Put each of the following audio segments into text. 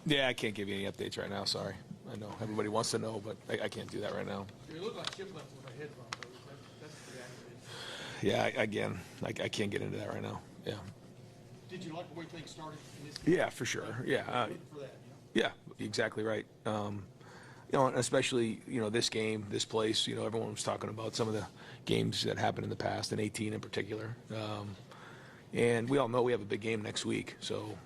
Yeah, I can't give you any updates right now. Sorry. I know everybody wants to know, but I can't do that right now. You look like chip left with a head bump. That's pretty accurate. Yeah, again, I can't get into that right now. Yeah. Did you like the way things started in this game? Yeah, for sure. Yeah. For that, Yeah, exactly right. And especially, this game, this place, everyone was talking about some of the games that happened in the past, in 18 in particular. And we all know we have a big game next week. So,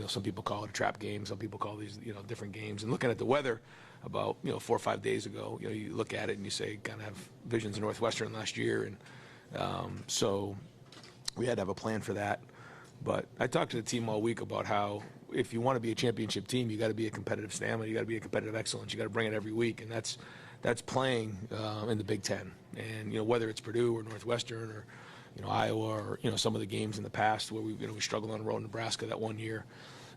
some people call it a trap game. Some people call these, different games. And looking at the weather about, 4 or 5 days ago, you look at it and you say, kind of have visions of Northwestern last year. And so we had to have a plan for that. But I talked to the team all week about how if you want to be a championship team, you got to be a competitive stamina. You got to be a competitive excellence. You got to bring it every week. And that's playing in the Big Ten. And, whether it's Purdue or Northwestern or, Iowa or, some of the games in the past where we struggled on the road in Nebraska that one year.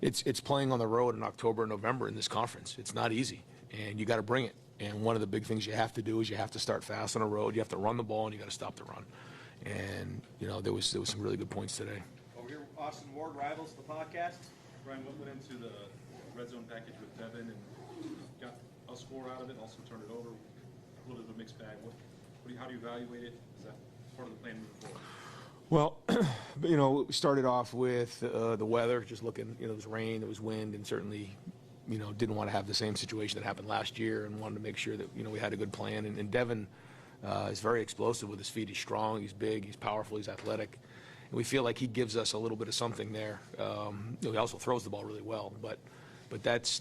It's playing on the road in October and November in this conference. It's not easy, and you got to bring it. And one of the big things you have to do is you have to start fast on the road. You have to run the ball, and you got to stop the run. And, there was some really good points today. Over here, Austin Ward, Rivals, the podcast. Brian, what went into the red zone package with Devin and got a score out of it, also turned it over? A little bit of a mixed bag. How do you evaluate it? Is that part of the plan moving forward? Well, we started off with the weather, just looking, there was rain, there was wind, and certainly, didn't want to have the same situation that happened last year and wanted to make sure that, we had a good plan. And Devin is very explosive with his feet. He's strong, he's big, he's powerful, he's athletic. And we feel like he gives us a little bit of something there. He also throws the ball really well, but that's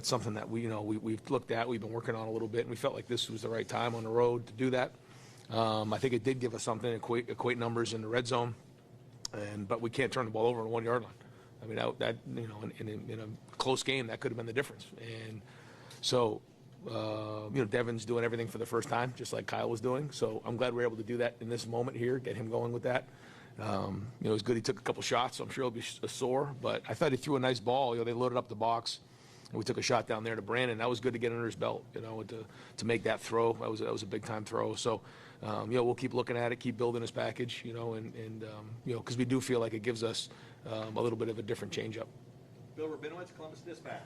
something that we've looked at, we've been working on a little bit, and we felt like this was the right time on the road to do that. I think it did give us something, equate numbers in the red zone, but we can't turn the ball over on the 1 yard line. I mean, that in a close game, that could have been the difference. And so, Devin's doing everything for the first time, just like Kyle was doing. So I'm glad we're able to do that in this moment here, get him going with that. It was good. He took a couple shots, so I'm sure he'll be sore. But I thought he threw a nice ball. They loaded up the box, and we took a shot down there to Brandon. That was good to get under his belt, to make that throw. That was a big time throw. So, we'll keep looking at it, keep building his package, because we do feel like it gives us a little bit of a different change-up. Bill Rabinowitz, Columbus Dispatch.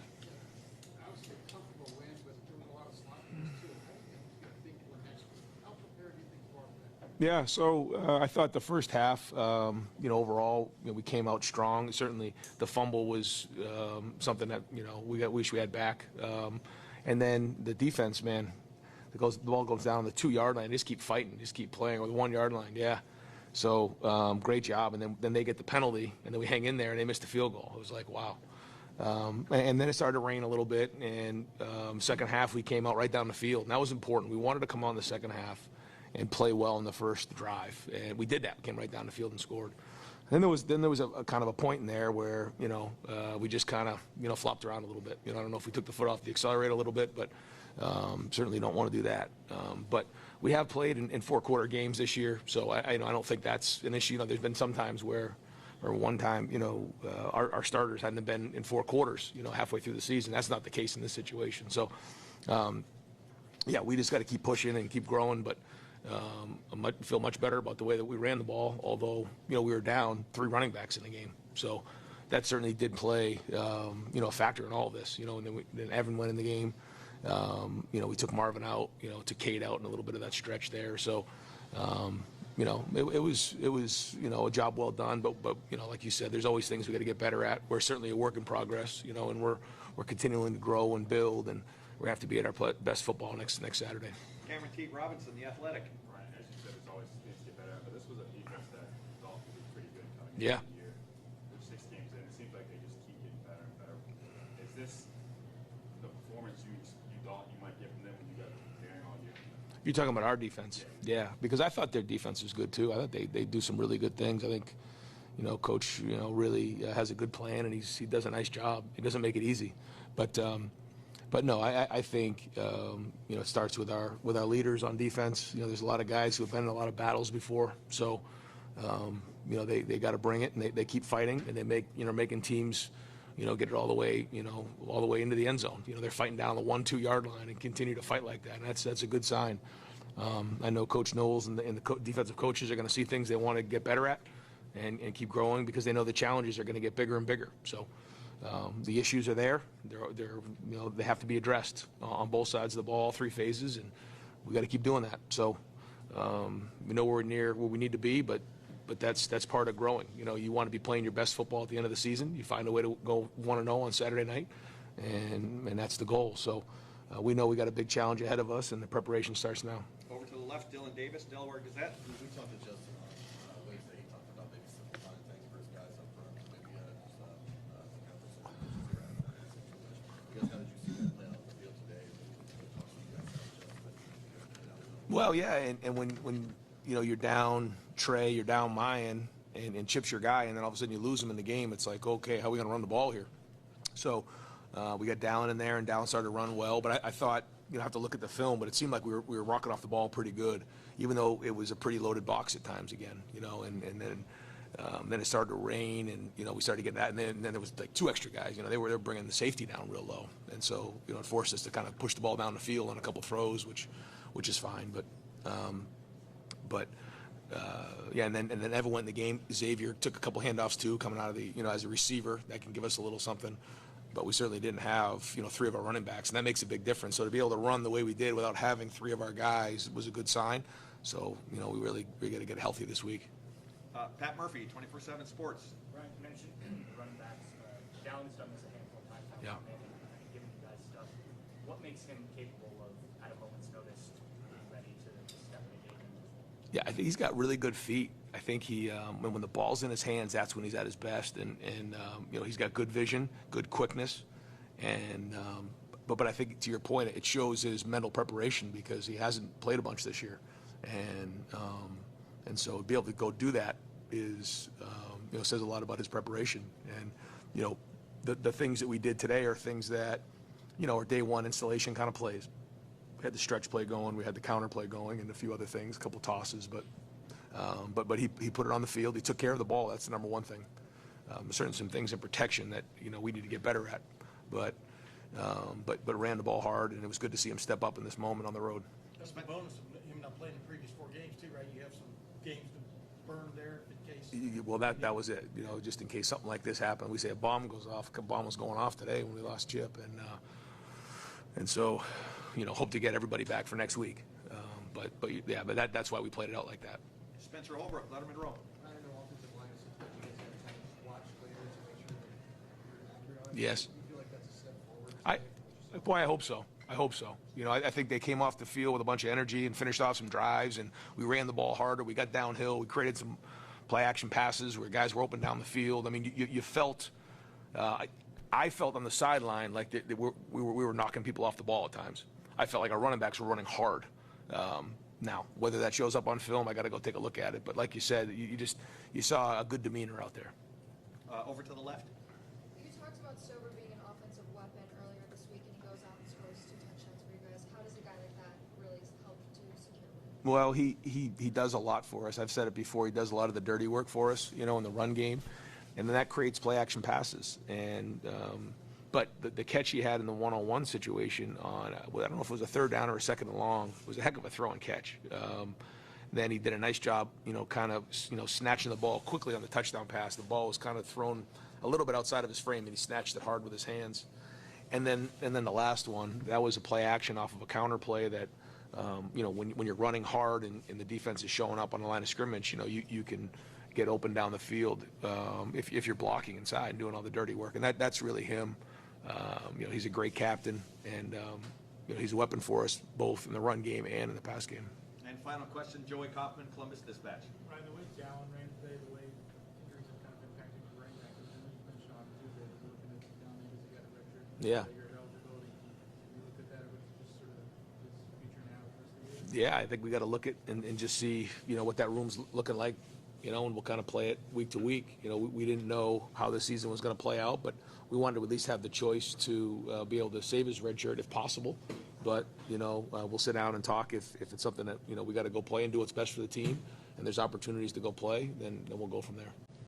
I was a comfortable win, but there was a lot of sloppiness too. How do you think for next week? How prepared do you think you are for that? Yeah, so I thought the first half, overall, we came out strong. Certainly, the fumble was something that we wish we had back, and then the defense, man. The ball goes down the 2 yard line. Just keep fighting, just keep playing, or the 1 yard line. Yeah, so great job. And then they get the penalty, and then we hang in there, and they missed the field goal. It was like, wow. And then it started to rain a little bit, and second half we came out right down the field, and that was important. We wanted to come on the second half and play well in the first drive, and we did that. We came right down the field and scored. And then there was a kind of a point in there where we just kind of flopped around a little bit. I don't know if we took the foot off the accelerator a little bit, but certainly don't want to do that. But we have played in 4-quarter games this year, so I don't think that's an issue. There's been some times where, or one time, our starters hadn't been in 4 quarters, halfway through the season. That's not the case in this situation. So, we just got to keep pushing and keep growing. But I feel much better about the way that we ran the ball, although, we were down 3 running backs in the game. So that certainly did play, a factor in all of this. And then Evan went in the game. We took Marvin out, took Cade out in a little bit of that stretch there. So, it was a job well done. But like you said, there's always things we got to get better at. We're certainly a work in progress, and we're continuing to grow and build, and we have to be at our best football next Saturday. Cameron T. Robinson, The Athletic. Right, as you said, there's always things to get better at, but this was a defense that thought was pretty good coming Yeah. into the year. There's 6 games in. It seems like they just keep getting better and better. Is this the performance you thought you might get from them when you got Darren on you? You're talking about our defense? Yeah, because I thought their defense was good too. I thought they do some really good things. I think, Coach, really has a good plan, and he does a nice job. He doesn't make it easy, but no, I think it starts with our leaders on defense. There's a lot of guys who have been in a lot of battles before, so they got to bring it, and they keep fighting, and they making teams get it all the way into the end zone. They're fighting down the 1-2 yard line and continue to fight like that, and that's a good sign. I know Coach Knowles and the defensive coaches are going to see things they want to get better at and keep growing, because they know the challenges are going to get bigger and bigger. So the issues are there. They have to be addressed on both sides of the ball, all three phases, and we got to keep doing that. So we know we're near where we need to be, but that's part of growing. You want to be playing your best football at the end of the season. You find a way to go 1-0 on Saturday night, and that's the goal. So we know we got a big challenge ahead of us, and the preparation starts now. Over to the left, Dylan Davis, Delaware Gazette. We talked to Justin on Wednesday. He talked about maybe simplifying things for his guys up front, maybe just some kind of some around that situation. I guess how did you see that play out on the field today? Talk to you guys about Well, yeah, and when you're down Trey, you're down Miyan, and Chip's your guy, and then all of a sudden you lose him in the game, it's like, okay, how are we going to run the ball here? So we got Dallan in there, and Dallan started to run well, but I thought, I have to look at the film, but it seemed like we were rocking off the ball pretty good, even though it was a pretty loaded box at times again, and then it started to rain, and we started getting that, and then there was like two extra guys, they were bringing the safety down real low, and so it forced us to kind of push the ball down the field on a couple throws, which is fine, and then Evan went in the game. Xavier took a couple handoffs too, coming out of the as a receiver that can give us a little something. But we certainly didn't have three of our running backs, and that makes a big difference. So to be able to run the way we did without having three of our guys was a good sign. So we got to get healthy this week. Pat Murphy, 24/7 Sports. Brian, you mentioned running backs. Dallan's done this a handful of times. Yeah. Giving you guys stuff. What makes him capable of, at a moment's notice, being ready to step in a game? Yeah, I think he's got really good feet. I think he, when the ball's in his hands, that's when he's at his best. And he's got good vision, good quickness. And but I think to your point, it shows his mental preparation because he hasn't played a bunch this year. And so to be able to go do that is, says a lot about his preparation. And, the things that we did today are things that, are day one installation kind of plays. We had the stretch play going, we had the counter play going, and a few other things, a couple tosses, but he put it on the field. He took care of the ball. That's the number one thing. Certainly some things in protection that we need to get better at, but ran the ball hard, and it was good to see him step up in this moment on the road. That's the bonus of him not playing the previous 4 games too, right? You have some games to burn there in case. Well, that was it. Just in case something like this happened, we say a bomb goes off. A bomb was going off today when we lost Chip, and so hope to get everybody back for next week. But that's why we played it out like that. Spencer Holbrook, Letterman Row. I don't know offensive line is something you guys have to kind of watch later to make sure that you're accurate on it. Yes. You feel like that's a step forward? Boy, I hope so. I think they came off the field with a bunch of energy and finished off some drives, and we ran the ball harder. We got downhill. We created some play action passes where guys were open down the field. I mean, you felt. I felt on the sideline like we were knocking people off the ball at times. I felt like our running backs were running hard. Now, whether that shows up on film, I got to go take a look at it. But like you said, you saw a good demeanor out there. Over to the left. You talked about Stover being an offensive weapon earlier this week, and he goes out and scores 2 touchdowns for you guys. How does a guy like that really help to secure wins? Well, he does a lot for us. I've said it before. He does a lot of the dirty work for us, in the run game, and then that creates play action passes. And but the catch he had in the one-on-one situation on, I don't know if it was a 3rd down or a 2nd and long, was a heck of a throw and catch. Then he did a nice job, kind of, snatching the ball quickly on the touchdown pass. The ball was kind of thrown a little bit outside of his frame, and he snatched it hard with his hands. And then the last one, that was a play action off of a counter play that, when you're running hard and the defense is showing up on the line of scrimmage, you can get open down the field if you're blocking inside and doing all the dirty work. And that's really him. He's a great captain, and he's a weapon for us both in the run game and in the pass game. And final question, Joey Kaufman, Columbus Dispatch. Ryan, the way Dallan ran today, the way injuries have kind of impacted the running back, and you mentioned on Tuesday that we're looking at Dallan because he got a red shirt. Yeah. Your eligibility. You look at that, it's just sort of his future now for the rest of the year. Yeah, I think we got to look at and just see, what that room's looking like, and we'll kind of play it week to week. We didn't know how the season was going to play out, but we wanted to at least have the choice to be able to save his red shirt if possible. But, we'll sit down and talk if it's something that, we got to go play and do what's best for the team, and there's opportunities to go play, then we'll go from there.